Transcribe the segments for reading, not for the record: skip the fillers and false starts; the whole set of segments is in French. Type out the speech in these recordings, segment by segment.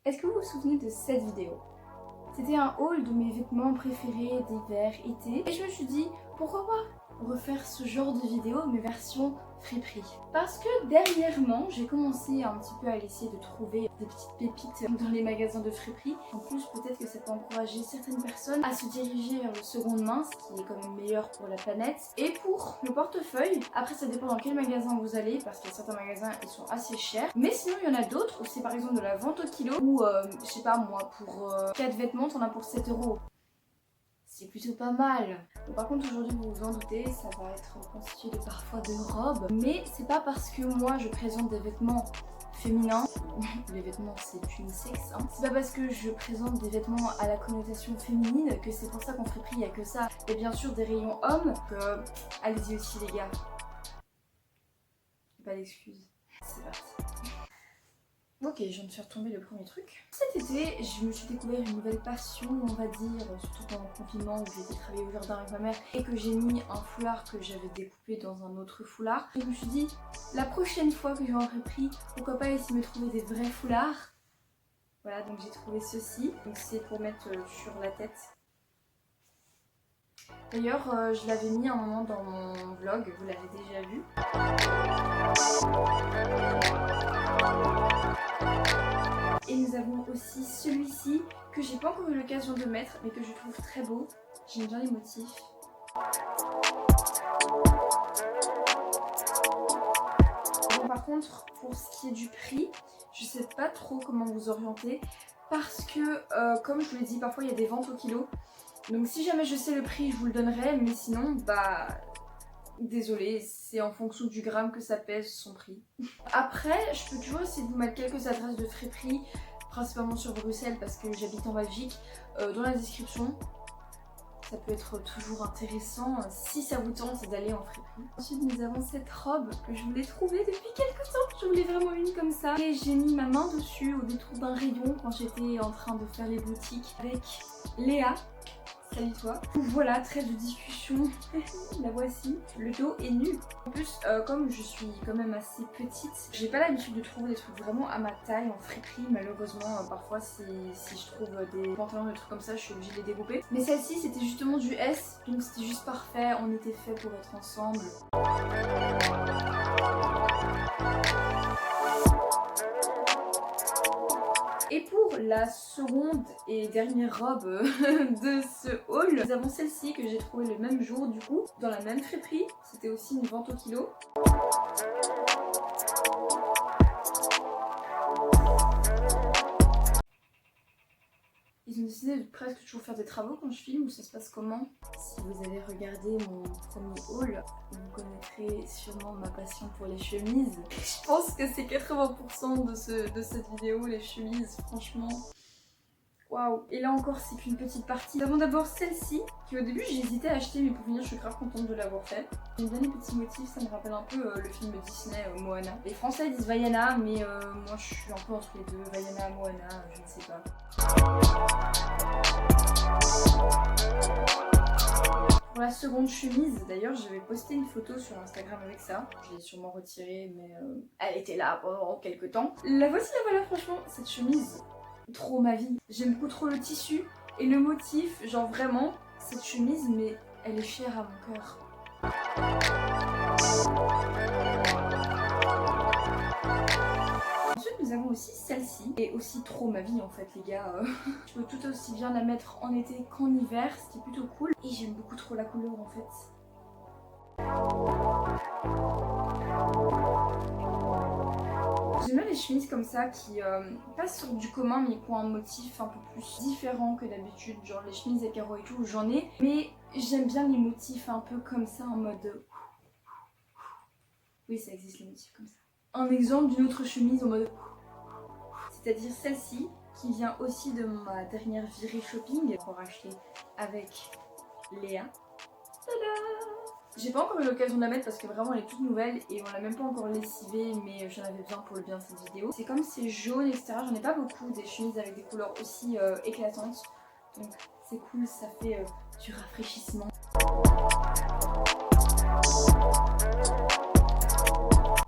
Est-ce que vous vous souvenez de cette vidéo? C'était un haul de mes vêtements préférés d'hiver, été, et je me suis dit pourquoi pas refaire ce genre de vidéo mais version friperie. Parce que dernièrement j'ai commencé un petit peu à essayer de trouver des petites pépites dans les magasins de friperie. En plus peut-être que ça peut encourager certaines personnes à se diriger vers le seconde main, ce qui est quand même meilleur pour la planète. Et pour le portefeuille, après ça dépend dans quel magasin vous allez, parce qu'il y a certains magasins ils sont assez chers. Mais sinon il y en a d'autres où c'est par exemple de la vente au kilo, ou je sais pas moi, pour 4 vêtements t'en as pour 7 €. C'est plutôt pas mal. Bon, par contre aujourd'hui vous vous en doutez, ça va être constitué de parfois de robes. Mais c'est pas parce que moi je présente des vêtements féminins, les vêtements c'est unisexe, hein. C'est pas parce que je présente des vêtements à la connotation féminine que c'est pour ça qu'en friperie il y a que ça. Et bien sûr des rayons hommes, que allez-y aussi les gars. Pas d'excuses. C'est parti. Ok, je viens de faire tomber le premier truc. Cet été, je me suis découvert une nouvelle passion, on va dire, surtout pendant le confinement où j'étais travailler au jardin avec ma mère et que j'ai mis un foulard que j'avais découpé dans un autre foulard. Et je me suis dit, la prochaine fois que je vais en friperie, pourquoi pas essayer de me trouver des vrais foulards. Voilà, donc j'ai trouvé ceci. Donc c'est pour mettre sur la tête. D'ailleurs, je l'avais mis un moment dans mon vlog, vous l'avez déjà vu. Et nous avons aussi celui-ci que j'ai pas encore eu l'occasion de mettre mais que je trouve très beau. J'aime bien les motifs. Bon, par contre, pour ce qui est du prix, je sais pas trop comment vous orienter parce que comme je vous l'ai dit, parfois il y a des ventes au kilo. Donc si jamais je sais le prix, je vous le donnerai, mais sinon, bah désolée, c'est en fonction du gramme que ça pèse son prix. Après, je peux toujours essayer de vous mettre quelques adresses de friperie, principalement sur Bruxelles parce que j'habite en Belgique, dans la description. Ça peut être toujours intéressant si ça vous tente d'aller en friperie. Ensuite, nous avons cette robe que je voulais trouver depuis quelques temps. Je voulais vraiment une comme ça. Et j'ai mis ma main dessus au détour d'un rayon quand j'étais en train de faire les boutiques avec Léa. Salut toi. Voilà, trêve de discussion, la voici. Le dos est nu. En plus, comme je suis quand même assez petite, j'ai pas l'habitude de trouver des trucs vraiment à ma taille en friperie. Malheureusement, parfois si je trouve des pantalons, des trucs comme ça, je suis obligée de les découper. Mais celle-ci, c'était justement du S, donc c'était juste parfait. On était fait pour être ensemble. Et pour la seconde et dernière robe de ce haul, nous avons celle-ci que j'ai trouvée le même jour du coup, dans la même friperie. C'était aussi une vente au kilo. Ils ont décidé de presque toujours faire des travaux quand je filme, ou ça se passe comment? Si vous avez regardé mon premier haul, vous connaîtrez sûrement ma passion pour les chemises. Je pense que c'est 80% de cette vidéo, les chemises, franchement. Waouh! Et là encore, c'est qu'une petite partie. Nous avons d'abord celle-ci, qui au début j'hésitais à acheter, mais pour finir, je suis grave contente de l'avoir fait. J'aime bien les petits motifs, ça me rappelle un peu le film Disney Moana. Les Français disent Vaiana, mais moi je suis un peu entre les deux. Vaiana, Moana, je ne sais pas. Pour la seconde chemise, d'ailleurs, j'avais posté une photo sur Instagram avec ça. Je l'ai sûrement retirée, mais elle était là pendant quelques temps. La voici, la voilà, franchement, cette chemise. Trop ma vie. J'aime beaucoup trop le tissu et le motif, genre vraiment, cette chemise, mais elle est chère à mon cœur. Ensuite, nous avons aussi celle-ci, et aussi trop ma vie en fait, les gars. Je peux tout aussi bien la mettre en été qu'en hiver, ce qui est plutôt cool. Et j'aime beaucoup trop la couleur en fait. J'aime bien les chemises comme ça qui passent sur du commun mais qui ont un motif un peu plus différent que d'habitude, genre les chemises à carreaux et tout, j'en ai, mais j'aime bien les motifs un peu comme ça en mode... Oui, ça existe les motifs comme ça. Un exemple d'une autre chemise en mode... C'est-à-dire celle-ci qui vient aussi de ma dernière virée shopping qu'on a acheté avec Léa. Tada! J'ai pas encore eu l'occasion de la mettre parce que vraiment elle est toute nouvelle et on l'a même pas encore lessivée, mais j'en avais besoin pour le bien de cette vidéo. C'est comme c'est jaune etc, j'en ai pas beaucoup des chemises avec des couleurs aussi éclatantes, donc c'est cool, ça fait du rafraîchissement.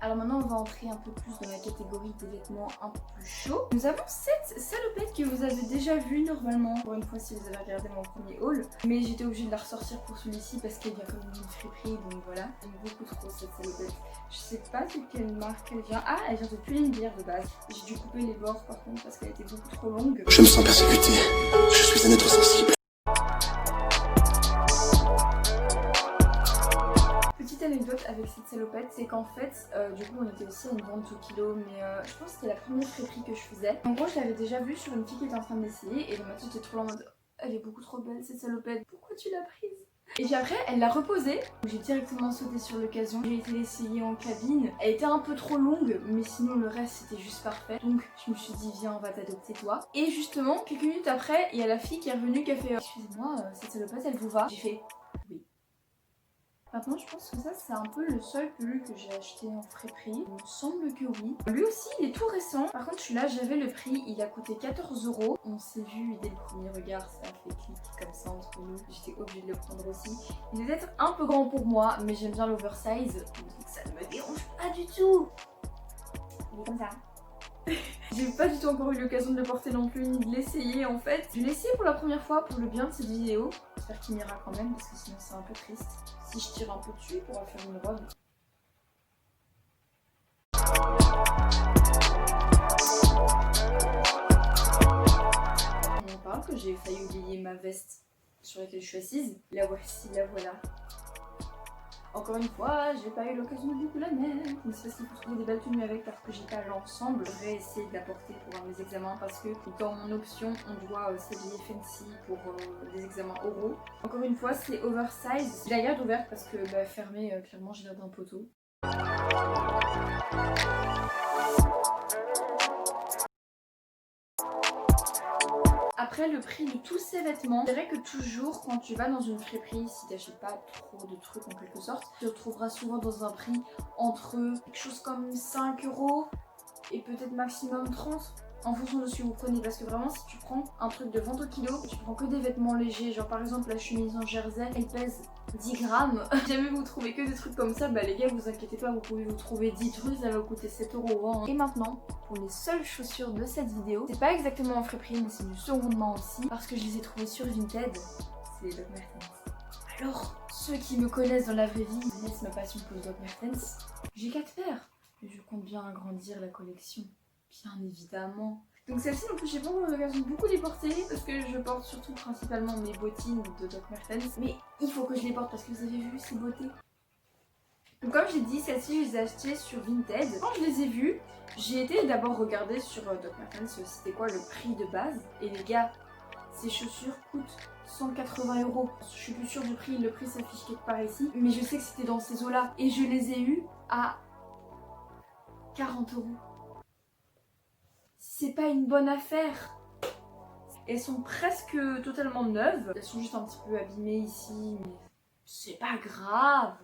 Alors maintenant on va va entrer un peu plus dans la catégorie des vêtements un peu plus chauds. Nous avons cette salopette que vous avez déjà vue normalement, encore une fois si vous avez regardé mon premier haul. Mais j'étais obligée de la ressortir pour celui-ci parce qu'elle vient comme une friperie, donc voilà. J'aime beaucoup trop cette salopette. Je sais pas de quelle marque elle vient. Ah, elle vient de Pull&Bear de base. J'ai dû couper les bords par contre parce qu'elle était beaucoup trop longue. Je me sens persécutée. Je suis un être sensible. Petite anecdote avec cette salopette, c'est qu'en fait, du coup on était aussi à une vente au kilo, mais je pense que c'était la première friperie que je faisais. En gros je l'avais déjà vue sur une fille qui était en train d'essayer et dans ma tête j'étais trop en mode elle est beaucoup trop belle cette salopette, pourquoi tu l'as prise? Et puis après elle l'a reposée, j'ai directement sauté sur l'occasion, j'ai été l'essayer en cabine. Elle était un peu trop longue mais sinon le reste c'était juste parfait. Donc je me suis dit viens on va t'adopter toi. Et justement quelques minutes après il y a la fille qui est revenue qui a fait excusez-moi cette salopette elle vous va? J'ai fait oui. Maintenant je pense que ça c'est un peu le seul pull que j'ai acheté en friperie. Il me semble que oui. Lui aussi il est tout récent. Par contre celui-là j'avais le prix, il a coûté 14 €. On s'est vu dès le premier regard, ça a fait clic comme ça entre nous. J'étais obligée de le prendre aussi. Il est peut-être un peu grand pour moi mais j'aime bien l'oversize. Donc ça ne me dérange pas du tout. Il est comme ça. J'ai pas du tout encore eu l'occasion de le porter non plus ni de l'essayer en fait. Je l'ai essayé pour la première fois pour le bien de cette vidéo. J'espère qu'il m'ira quand même parce que sinon c'est un peu triste. Si je tire un peu dessus, il pourra faire une robe. On en parle que j'ai failli oublier ma veste sur laquelle je suis assise. La voici, la voilà. Encore une fois, j'ai pas eu l'occasion de beaucoup la mettre. Mais c'est parce qu'il faut trouver des belles tenues avec parce que j'ai pas l'ensemble. Je vais essayer de la porter pour un de mes examens parce que dans mon option, on doit s'habiller fancy pour des examens oraux. Encore une fois, c'est oversize. J'ai la garde ouverte parce que fermée, clairement, j'ai l'air d'un poteau. Après le prix de tous ces vêtements, c'est vrai que toujours quand tu vas dans une friperie, si t'achètes pas trop de trucs en quelque sorte, tu retrouveras souvent dans un prix entre quelque chose comme 5 € et peut-être maximum 30 en fonction de ce que vous prenez. Parce que vraiment si tu prends un truc de vente au kilo, tu prends que des vêtements légers, genre par exemple la chemise en jersey, elle pèse 10 grammes. Si jamais vous trouvez que des trucs comme ça, bah les gars vous inquiétez pas, vous pouvez vous trouver 10 trucs, ça va vous coûter 7 € hein. Et maintenant, pour les seules chaussures de cette vidéo, c'est pas exactement en friperie mais c'est du seconde main aussi, parce que je les ai trouvées sur Vinted, c'est les Doc Martens. Alors, ceux qui me connaissent dans la vraie vie connaissent ma passion pour les Doc Martens. J'ai 4 paires, et je compte bien agrandir la collection, bien évidemment. Donc celle-ci non plus j'ai pas encore l'occasion de beaucoup les porter parce que je porte surtout principalement mes bottines de Doc Martens. Mais il faut que je les porte parce que vous avez vu ces beautés. Donc comme j'ai dit, celles-ci je les ai achetées sur Vinted. Quand je les ai vues, j'ai été d'abord regarder sur Doc Martens c'était quoi le prix de base. Et les gars, ces chaussures coûtent 180 €. Je suis plus sûre du prix, le prix s'affiche quelque part ici. Mais je sais que c'était dans ces eaux-là. Et je les ai eues à 40 €. C'est pas une bonne affaire. Elles sont presque totalement neuves. Elles sont juste un petit peu abîmées ici, mais c'est pas grave.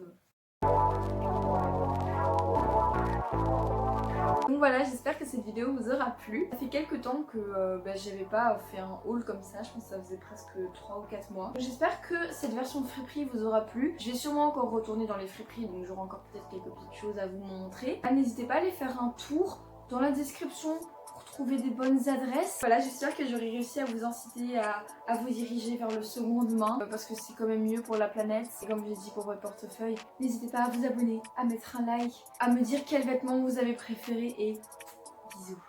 Donc voilà, j'espère que cette vidéo vous aura plu. Ça fait quelques temps que j'avais pas fait un haul comme ça, je pense que ça faisait presque 3 ou 4 mois. J'espère que cette version de friperie vous aura plu. Je vais sûrement encore retourner dans les friperies, donc j'aurai encore peut-être quelques petites choses à vous montrer. N'hésitez pas à aller faire un tour dans la description pour trouver des bonnes adresses. Voilà, j'espère que j'aurai réussi à vous inciter à vous diriger vers le seconde main parce que c'est quand même mieux pour la planète. Et comme j'ai dit pour votre portefeuille, n'hésitez pas à vous abonner, à mettre un like, à me dire quel vêtement vous avez préféré et bisous.